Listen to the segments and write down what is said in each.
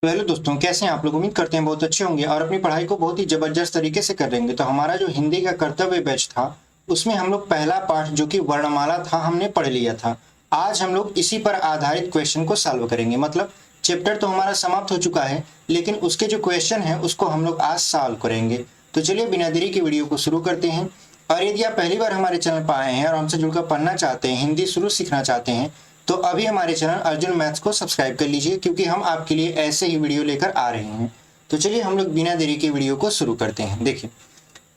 तो हेलो दोस्तों, कैसे हैं आप लोग। उम्मीद करते हैं बहुत अच्छे होंगे और अपनी पढ़ाई को बहुत ही जबरदस्त तरीके से कर रहेंगे। तो हमारा जो हिंदी का कर्तव्य बैच था उसमें हम लोग पहला पाठ जो कि वर्णमाला था हमने पढ़ लिया था। आज हम लोग इसी पर आधारित क्वेश्चन को सॉल्व करेंगे। मतलब चैप्टर तो हमारा समाप्त हो चुका है, लेकिन उसके जो क्वेश्चन है उसको हम लोग आज सॉल्व करेंगे। तो चलिए बिना देरी की वीडियो को शुरू करते हैं। और यदि आप पहली बार हमारे चैनल पर आए हैं और हमसे जुड़कर पढ़ना चाहते हैं, हिंदी शुरू सीखना चाहते हैं, तो अभी हमारे चैनल अर्जुन मैथ्स को सब्सक्राइब कर लीजिए, क्योंकि हम आपके लिए ऐसे ही वीडियो लेकर आ रहे हैं। तो चलिए हम लोग बिना देरी के वीडियो को शुरू करते हैं। देखिए,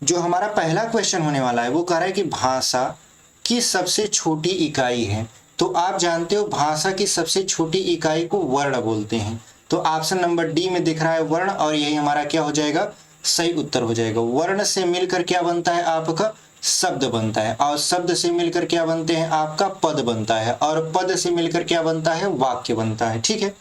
जो हमारा पहला क्वेश्चन होने वाला है वो कह रहा है कि भाषा की सबसे छोटी इकाई है। तो आप जानते हो भाषा की सबसे छोटी इकाई को वर्ण बोलते हैं। तो ऑप्शन नंबर डी में दिख रहा है वर्ण, और यही हमारा क्या हो जाएगा, सही उत्तर हो जाएगा। वर्ण से मिलकर क्या बनता है आपका शब्द बनता है, और शब्द से मिलकर क्या बनते हैं आपका पद बनता है, और पद से मिलकर क्या बनता है वाक्य बनता है। ठीक है,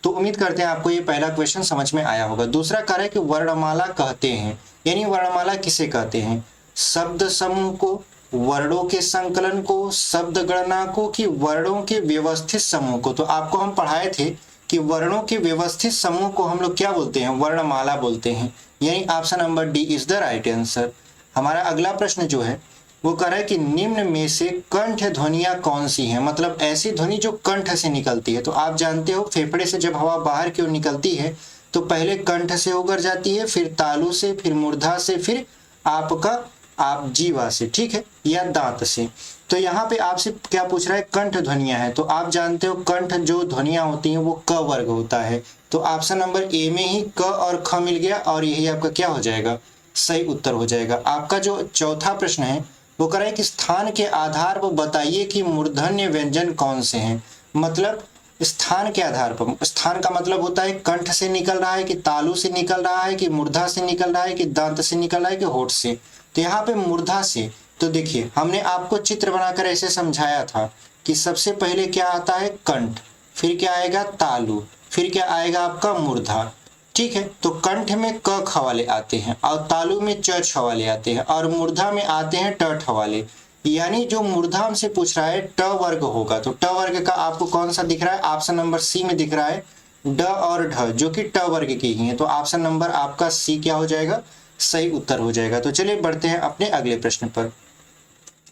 तो उम्मीद करते हैं आपको ये पहला क्वेश्चन समझ में आया होगा। दूसरा कार्य है कि वर्णमाला कहते हैं, यानी वर्णमाला किसे कहते हैं, शब्द समूह को, वर्णों के संकलन को, शब्द गणना को, कि वर्णों के व्यवस्थित समूह को। तो आपको हम पढ़ाए थे कि वर्णों के व्यवस्थित समूह को हम लोग क्या बोलते हैं, वर्णमाला बोलते हैं। यानी option number D is the right answer. हमारा अगला प्रश्न जो है वो कह रहा है कि निम्न में से कंठ ध्वनियां कौन सी हैं। मतलब ऐसी ध्वनि जो कंठ से निकलती है। तो आप जानते हो फेफड़े से जब हवा बाहर की ओर निकलती है तो पहले कंठ से होकर जाती है, फिर तालु से, फिर मूर्धा से, फिर आपका आप जीवा से, ठीक है, या दांत से। तो यहाँ पे आपसे क्या पूछ रहा है, कंठ ध्वनियां हैं। तो आप जानते हो कंठ जो ध्वनियां होती हैं वो क वर्ग होता है। तो ऑप्शन नंबर ए में ही क और ख मिल गया, और यही आपका क्या हो जाएगा, सही उत्तर हो जाएगा। आपका जो चौथा प्रश्न है वो कह रहा है कि स्थान के आधार पर बताइए कि मूर्धन्य व्यंजन कौन से हैं। मतलब स्थान के आधार पर, स्थान का मतलब होता है कंठ से निकल रहा है, कि तालु से निकल रहा है, कि मूर्धा से निकल रहा है, कि दांत से निकल रहा है, कि होठ से। तो यहाँ पे मूर्धा से। तो देखिए हमने आपको चित्र बनाकर ऐसे समझाया था कि सबसे पहले क्या आता है कंठ, फिर क्या आएगा तालु, फिर क्या आएगा आपका मूर्धा। ठीक है, तो कंठ में क ख वाले आते हैं, और तालु में च छ वाले आते हैं, और मूर्धा में आते हैं ट ठ वाले। यानी जो मूर्धा हमसे पूछ रहा है ट वर्ग होगा। तो ट वर्ग का आपको कौन सा दिख रहा है, ऑप्शन नंबर सी में दिख रहा है ड और ढ, जो कि ट वर्ग की ही है। तो ऑप्शन नंबर आपका सी क्या हो जाएगा, सही उत्तर हो जाएगा। तो चलिए बढ़ते हैं अपने अगले प्रश्न पर।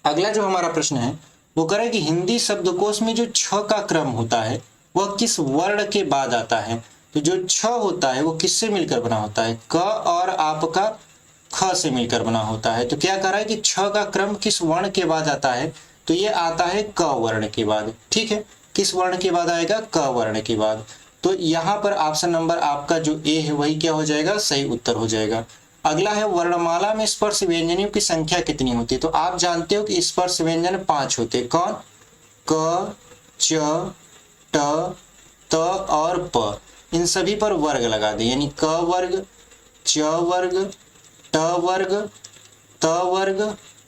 अगला जो हमारा प्रश्न है वो कह रहा है कि हिंदी शब्दकोश में जो छ का क्रम होता है वह किस वर्ण के बाद आता है। तो जो छ होता है वो किससे मिलकर बना होता है, क और आपका ख से मिलकर बना होता है। तो क्या कह रहा है कि छ का क्रम किस वर्ण के बाद आता है, तो ये आता है क वर्ण के बाद। ठीक है, किस वर्ण के बाद आएगा, क वर्ण के बाद। तो यहाँ पर ऑप्शन नंबर आपका जो ए है वही क्या हो जाएगा, सही उत्तर हो जाएगा। अगला है वर्णमाला में स्पर्श व्यंजनों की संख्या कितनी होती है। तो आप जानते हो कि स्पर्श व्यंजन 5 होते हैं। कौन, क, च, ट, त और प। इन सभी पर वर्ग लगा दें, यानी क वर्ग, च वर्ग, ट वर्ग, त वर्ग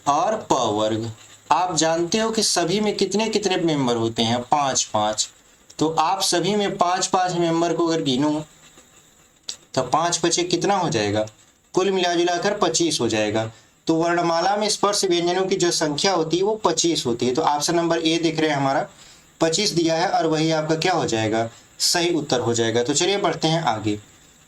और प वर्ग। आप जानते हो कि सभी में कितने कितने मेंबर होते हैं, 5 5। तो आप सभी में 5 5 मेंबर को अगर गिनो तो 5 5 कितना हो जाएगा, कुल मिला जुलाकर 25 हो जाएगा। तो वर्णमाला में स्पर्श व्यंजनों की जो संख्या होती है वो 25 होती है। तो ऑप्शन नंबर ए दिख रहे हैं हमारा 25 दिया है, और वही आपका क्या हो जाएगा, सही उत्तर हो जाएगा। तो चलिए बढ़ते हैं आगे।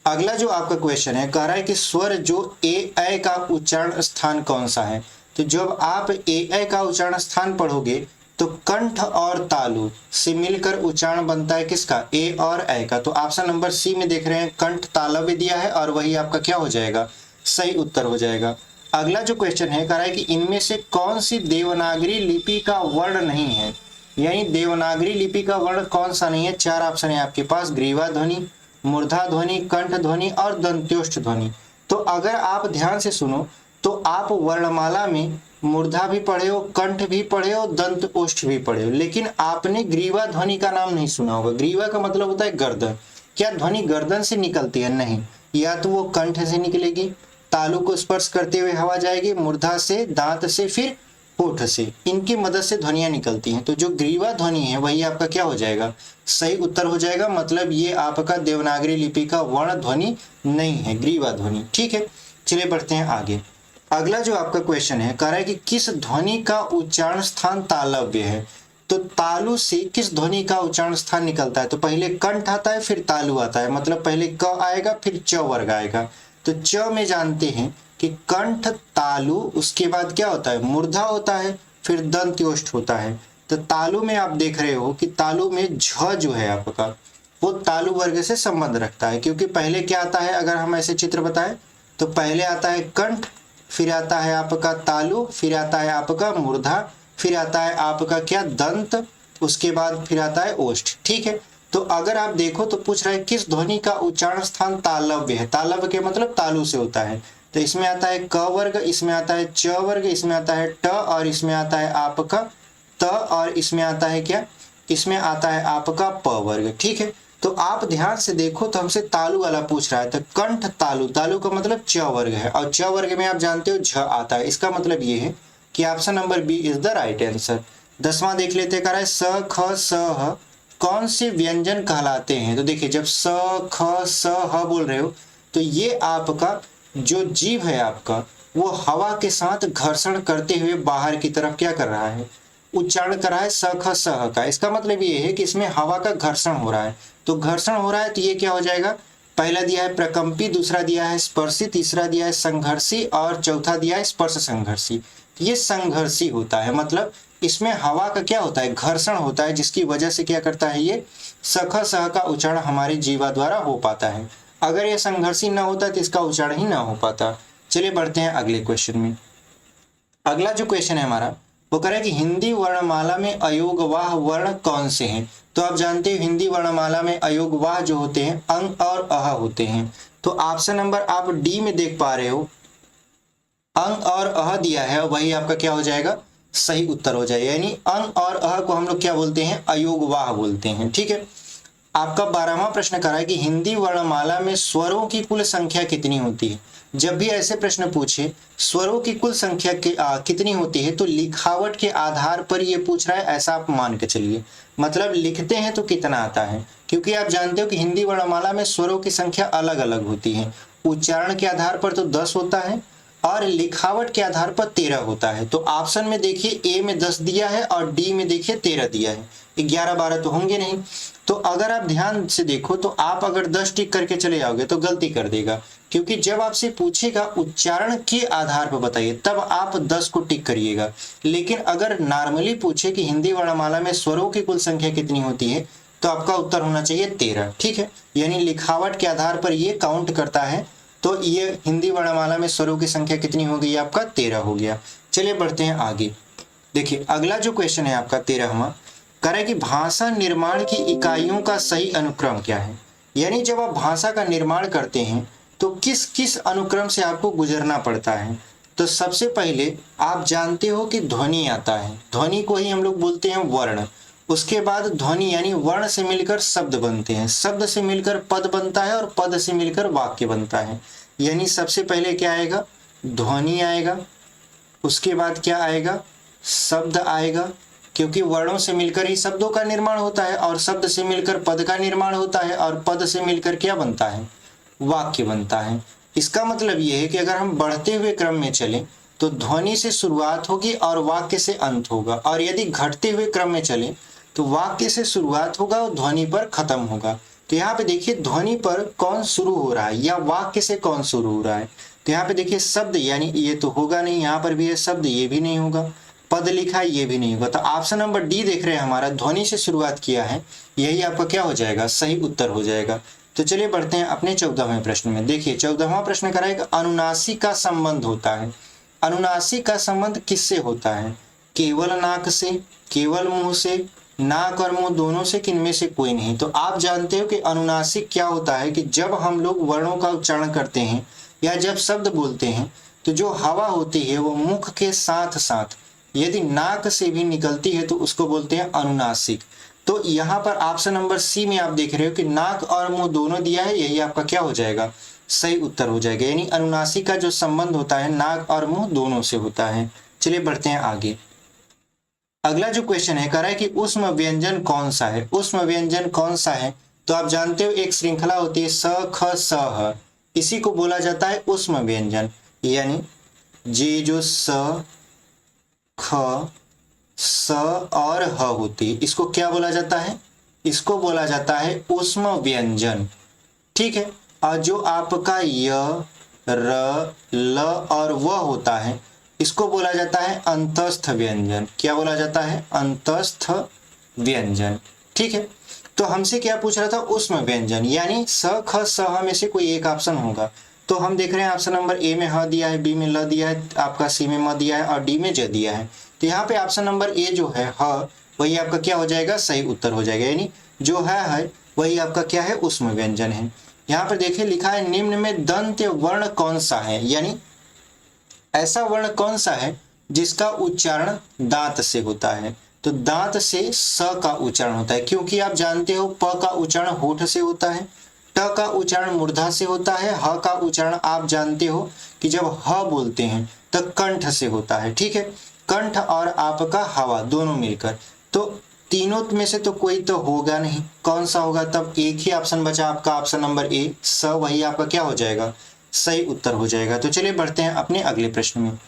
अगला जो आपका क्वेश्चन है कह रहा है कि स्वर जो ए ऐ का उच्चारण स्थान कौन सा है। तो जब आप ए ऐ का उच्चारण स्थान पढ़ोगे तो कंठ और तालु से मिलकर उच्चारण बनता है किसका, ए और ऐ का। तो ऑप्शन नंबर सी में देख रहे हैं कंठ तालव्य दिया है, और वही आपका क्या हो जाएगा, सही उत्तर हो जाएगा। अगला जो क्वेश्चन है कह रहा है कि इनमें से कौन सी देवनागरी लिपि का वर्ण नहीं है। यानी देवनागरी लिपि का वर्ण कौन सा नहीं है। 4 ऑप्शन है आपके पास, ग्रीवा ध्वनि, मूर्धा ध्वनि, कंठ ध्वनि और दंत्योष्ठ ध्वनि। तो अगर आप ध्यान से सुनो तो आप वर्णमाला में मूर्धा भी पढ़े हो, कंठ भी पढ़े हो, दंत ओष्ठ भी पढ़े हो, लेकिन आपने ग्रीवा ध्वनि का नाम नहीं सुना होगा। ग्रीवा का मतलब होता है गर्दन। क्या ध्वनि गर्दन से निकलती है, नहीं, या तो वो कंठ से निकलेगी, तालु को स्पर्श करते हुए हवा जाएगी, मूर्धा से, दांत से, फिर होठ से, इनकी मदद से ध्वनियां निकलती हैं। तो जो ग्रीवा ध्वनि है वही आपका क्या हो जाएगा, सही उत्तर हो जाएगा। मतलब ये आपका देवनागरी लिपि का वर्ण ध्वनि नहीं है, ग्रीवा ध्वनि। ठीक है, चलिए बढ़ते हैं आगे। अगला जो आपका क्वेश्चन है कह रहा है कि किस ध्वनि का उच्चारण स्थान तालव्य है। तो तालु से किस ध्वनि का उच्चारण स्थान निकलता है? तो पहले कंठ आता है फिर तालु आता है, मतलब पहले क आएगा फिर च वर्ग आएगा। तो च में जानते हैं कि कंठ तालु, उसके बाद क्या होता है? मूर्धा होता है, फिर दंत्योष्ठ होता है। तो तालु में आप देख रहे हो कि तालु में झ जो है आपका वो तालु वर्ग से संबंध रखता है, क्योंकि पहले क्या आता है अगर हम ऐसे चित्र बताएं तो पहले आता है कंठ, फिर आता है आपका तालु, फिर आता है आपका मूर्धा, फिर आता है आपका क्या? दंत, उसके बाद फिर आता है ओष्ठ। ठीक है, तो अगर आप देखो तो पूछ रहा है किस ध्वनि का उच्चारण स्थान तालव्य है? तालव्य के मतलब तालु से होता है। तो इसमें आता है क वर्ग, इसमें आता है च वर्ग, इसमें आता है ट, और इसमें आता है आपका त, और इसमें आता है क्या? इसमें आता है आपका प वर्ग। ठीक है, तो आप ध्यान से देखो तो हमसे तालु वाला पूछ रहा है, तो कंठ तालु, तालु का मतलब च वर्ग है, और च वर्ग में आप जानते हो झ आता है। इसका मतलब ये है कि option number B is the right answer. 10वां देख लेते, कह रहा है स ख स ह कौन से व्यंजन कहलाते हैं? तो देखिए जब स ख स ह बोल रहे हो तो ये आपका जो जीव है आपका वो हवा के साथ घर्षण करते हुए बाहर की तरफ क्या कर रहा है? उच्चारण कर रहा है स ख स ह का। इसका मतलब ये है कि इसमें हवा का घर्षण हो रहा है, तो घर्षण हो रहा है तो ये क्या हो जाएगा? पहला दिया है प्रकंपी, दूसरा दिया है स्पर्शी, तीसरा दिया है संघर्षी, और चौथा दिया है स्पर्श संघर्षी। ये संघर्षी होता है, मतलब इसमें हवा का क्या होता है? घर्षण होता है, जिसकी वजह से क्या करता है? ये सख सह का उच्चारण हमारे जीवा द्वारा हो पाता है। अगर ये संघर्षी ना होता तो इसका उच्चारण ही ना हो पाता। चलिए बढ़ते हैं अगले क्वेश्चन में। अगला जो क्वेश्चन है हमारा वो कह रहा है कि हिंदी वर्णमाला में अयोगवाह वर्ण कौन से हैं? तो आप जानते हो हिंदी वर्णमाला में अयोगवाह जो होते हैं अंग और अह होते हैं। तो ऑप्शन नंबर आप डी में देख पा रहे हो, अंग और अह दिया है, वही आपका क्या हो जाएगा? सही उत्तर हो जाएगा। यानी अंग और अह को हम लोग क्या बोलते हैं? अयोगवाह बोलते हैं। ठीक है, आपका 12वां प्रश्न कर रहा है कि हिंदी वर्णमाला में स्वरों की कुल संख्या कितनी होती है? जब भी ऐसे प्रश्न पूछे स्वरों की कुल संख्या कितनी होती है, तो लिखावट के आधार पर ये पूछ रहा है, ऐसा आप मान के चलिए। मतलब लिखते हैं तो कितना आता है, क्योंकि आप जानते हो कि हिंदी वर्णमाला में स्वरों की संख्या अलग अलग होती है। उच्चारण के आधार पर तो 10 होता है और लिखावट के आधार पर 13 होता है। तो ऑप्शन में देखिए ए में 10 दिया है और डी में देखिए 13 दिया है, 11-12 तो होंगे नहीं। तो अगर आप ध्यान से देखो तो आप अगर 10 टिक करके चले जाओगे तो गलती कर देगा, क्योंकि जब आपसे पूछेगा उच्चारण के आधार पर बताइए तब आप 10 को टिक करिएगा। लेकिन अगर नॉर्मली पूछे कि हिंदी वर्णमाला में स्वरों की कुल संख्या कितनी होती है तो आपका उत्तर होना चाहिए 13। ठीक है, यानी लिखावट के आधार पर ये काउंट करता है। तो ये हिंदी वर्णमाला में स्वरों की संख्या कितनी हो गई? आपका 13 हो गया। चलिए बढ़ते हैं आगे। देखिए अगला जो क्वेश्चन है आपका 13वां, कह रहा है कि भाषा निर्माण की इकाइयों का सही अनुक्रम क्या है? यानी जब आप भाषा का निर्माण करते हैं तो किस किस अनुक्रम से आपको गुजरना पड़ता है? तो सबसे पहले आप जानते हो कि ध्वनि आता है, ध्वनि को ही हम लोग बोलते हैं वर्ण। उसके बाद ध्वनि यानी वर्ण से मिलकर शब्द बनते हैं, शब्द से मिलकर पद बनता है और पद से मिलकर वाक्य बनता है। यानी सबसे पहले क्या आएगा? ध्वनि आएगा, उसके बाद क्या आएगा? शब्द आएगा, क्योंकि वर्णों से मिलकर ही शब्दों का निर्माण होता है, और शब्द से मिलकर पद का निर्माण होता है, और पद से मिलकर क्या बनता है? वाक्य बनता है। इसका मतलब यह है कि अगर हम बढ़ते हुए क्रम में चलें तो ध्वनि से शुरुआत होगी और वाक्य से अंत होगा, और यदि घटते हुए क्रम में चलें तो वाक्य से शुरुआत होगा और ध्वनि पर खत्म होगा। तो यहाँ पे देखिए ध्वनि पर कौन शुरू हो रहा है या वाक्य से कौन शुरू हो रहा है? तो यहाँ पे देखिए शब्द, यानी ये तो होगा नहीं, यहाँ पर भी है शब्द, ये भी नहीं होगा, पद लिखा है ये भी नहीं होगा। तो ऑप्शन नंबर डी देख रहे हैं हमारा, ध्वनि से शुरुआत किया है, यही आपका क्या हो जाएगा? सही उत्तर हो जाएगा। तो चलिए बढ़ते हैं अपने 14वें प्रश्न में। देखिए 14वां प्रश्न कह रहा है कि अनुनासिक का संबंध होता है। अनुनासिक का संबंध किससे होता है? केवल नाक से, केवल मुंह से, नाक और मुंह दोनों से, किनमें से कोई नहीं? तो आप जानते हो कि अनुनासिक क्या होता है कि जब हम लोग वर्णों का उच्चारण करते हैं या जब शब्द बोलते हैं तो जो हवा होती है वो मुख के साथ साथ यदि नाक से भी निकलती है तो उसको बोलते हैं अनुनासिक। तो यहाँ पर ऑप्शन नंबर सी में आप देख रहे हो कि नाक और मुंह दोनों दिया है, यही आपका क्या हो जाएगा? सही उत्तर हो जाएगा। यानी अनुनासिक का जो संबंध होता है नाक और मुंह दोनों से होता है। चलिए बढ़ते हैं आगे। अगला जो क्वेश्चन है कह रहा है कि उष्म व्यंजन कौन सा है? उष्म व्यंजन कौन सा है? तो आप जानते हो एक श्रृंखला होती है स ख स ह, इसी को बोला जाता है उष्म व्यंजन। यानी ये जो स ख स और ह होती है, इसको क्या बोला जाता है? इसको बोला जाता है ऊष्म व्यंजन। ठीक है। और जो आपका य, र, ल और व होता है, इसको बोला जाता है अंतस्थ व्यंजन। क्या बोला जाता है? अंतस्थ व्यंजन। ठीक है। तो हमसे क्या पूछ रहा था? ऊष्म व्यंजन, यानी स ख स ह में से कोई एक ऑप्शन होगा। तो हम देख रहे हैं ऑप्शन नंबर ए में ह दिया है, बी में ल दिया है, आपका सी में म दिया है और डी में ज दिया है। तो यहाँ पे ऑप्शन नंबर ए जो है ह, वही आपका क्या हो जाएगा? सही उत्तर हो जाएगा। यानी जो है वही आपका क्या है? ऊष्म व्यंजन है। यहाँ पर देखिए लिखा है निम्न में दंत वर्ण कौन सा है, यानी ऐसा वर्ण कौन सा है जिसका उच्चारण दांत से होता है? तो दांत से स का उच्चारण होता है, क्योंकि आप जानते हो प का उच्चारण होठ से होता है, ट का उच्चारण मूर्धा से होता है, ह का उच्चारण आप जानते हो कि जब ह बोलते हैं तो कंठ से होता है। ठीक है। कंठ और आपका हवा दोनों मिलकर, तो तीनों में से तो कोई तो होगा नहीं, कौन सा होगा? तब एक ही ऑप्शन बचा आपका, ऑप्शन नंबर ए स, वही आपका क्या हो जाएगा? सही उत्तर हो जाएगा। तो चलिए बढ़ते हैं अपने अगले प्रश्न में।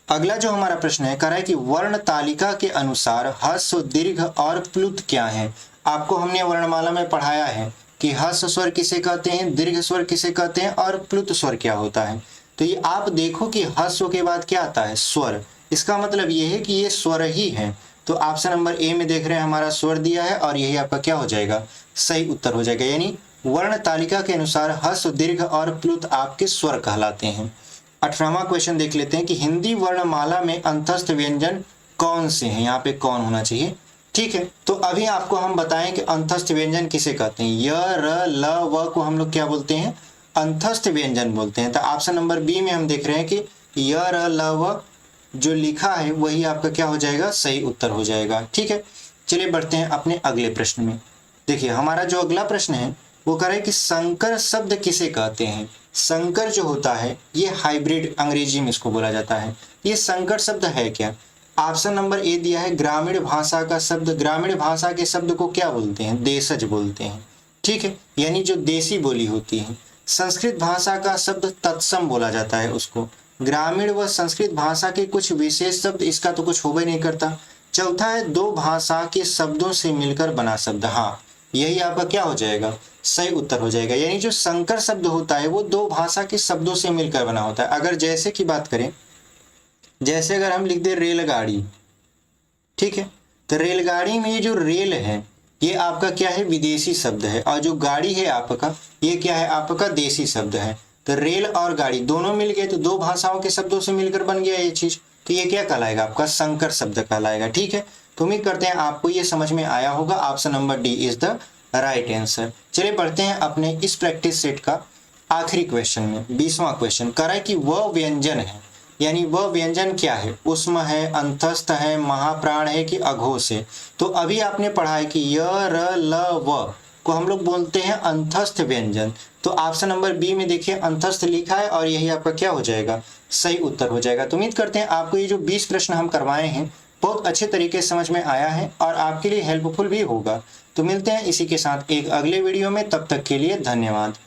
अगला जो हमारा प्रश्न है, कह रहा है कि वर्ण तालिका के अनुसार ह्रस्व, दीर्घ और प्लुत क्या है? आपको हमने वर्णमाला में पढ़ाया है कि ह्रस्व स्वर किसे कहते हैं, दीर्घ स्वर किसे कहते हैं और प्लुत स्वर क्या होता है। तो ये आप देखो कि ह्रस्व के बाद क्या आता है? स्वर। इसका मतलब ये है कि ये स्वर ही है। तो ऑप्शन नंबर ए में देख रहे हैं हमारा स्वर दिया है और यही आपका क्या हो जाएगा? सही उत्तर हो जाएगा। यानी वर्ण तालिका के अनुसार ह्रस्व, दीर्घ और प्लुत आपके स्वर कहलाते हैं। 18वां क्वेश्चन देख लेते हैं कि हिंदी वर्णमाला में अंतस्थ व्यंजन कौन से हैं? यहाँ पे कौन होना चाहिए? ठीक है। तो अभी आपको हम बताएं कि अंतस्थ व्यंजन किसे कहते हैं। य, र, ल, व को हम लोग क्या बोलते हैं? अंतस्थ व्यंजन बोलते हैं। तो ऑप्शन नंबर बी में हम देख रहे हैं कि य, र, ल, व जो लिखा है वही आपका क्या हो जाएगा? सही उत्तर हो जाएगा। ठीक है। चलिए बढ़ते हैं अपने अगले प्रश्न में। देखिए हमारा जो अगला प्रश्न है वो कह रहा है कि संकर शब्द किसे कहते हैं? संकर जो होता है ये हाइब्रिड, अंग्रेजी में इसको बोला जाता है। ये संकर शब्द है क्या? ऑप्शन नंबर ए दिया है ग्रामीण भाषा का शब्द। ग्रामीण भाषा के शब्द को क्या बोलते हैं? देशज बोलते हैं। ठीक है। यानी जो देसी बोली होती है। संस्कृत भाषा का शब्द तत्सम बोला जाता है उसको। ग्रामीण व संस्कृत भाषा के कुछ विशेष शब्द, इसका तो कुछ हो ही नहीं करता। चौथा है दो भाषा के शब्दों से मिलकर बना शब्द। हाँ, यही आपका क्या हो जाएगा? सही उत्तर हो जाएगा। यानी जो संकर शब्द होता है वो दो भाषा के शब्दों से मिलकर बना होता है। अगर जैसे की बात करें, जैसे अगर हम लिख दे रेलगाड़ी, ठीक है, तो रेलगाड़ी में ये जो रेल है ये आपका क्या है? विदेशी शब्द है। और जो गाड़ी है आपका, ये क्या है? आपका देसी शब्द है। तो रेल और गाड़ी दोनों मिल गए तो दो भाषाओं के शब्दों से मिलकर बन गया ये चीज। तो ये क्या कहलाएगा? आपका संकर शब्द कहलाएगा। ठीक है। तो उम्मीद करते हैं आपको ये समझ में आया होगा। Option number D is the right answer. चलिए बढ़ते हैं अपने इस प्रैक्टिस सेट का आखिरी क्वेश्चन में। 20वां क्वेश्चन कह रहा है कि वह व्यंजन है, यानी वह व्यंजन क्या है? ऊष्म है, अंतस्थ है, महाप्राण है कि अघोष है? तो अभी आपने पढ़ा है कि य, र, ल, व को हम लोग बोलते हैं अंतस्थ व्यंजन। तो ऑप्शन नंबर बी में देखिए अंतस्थ लिखा है और यही आपका क्या हो जाएगा? सही उत्तर हो जाएगा। तो उम्मीद करते हैं आपको ये जो 20 प्रश्न हम करवाए हैं बहुत अच्छे तरीके से समझ में आया है और आपके लिए हेल्पफुल भी होगा। तो मिलते हैं इसी के साथ एक अगले वीडियो में, तब तक के लिए धन्यवाद।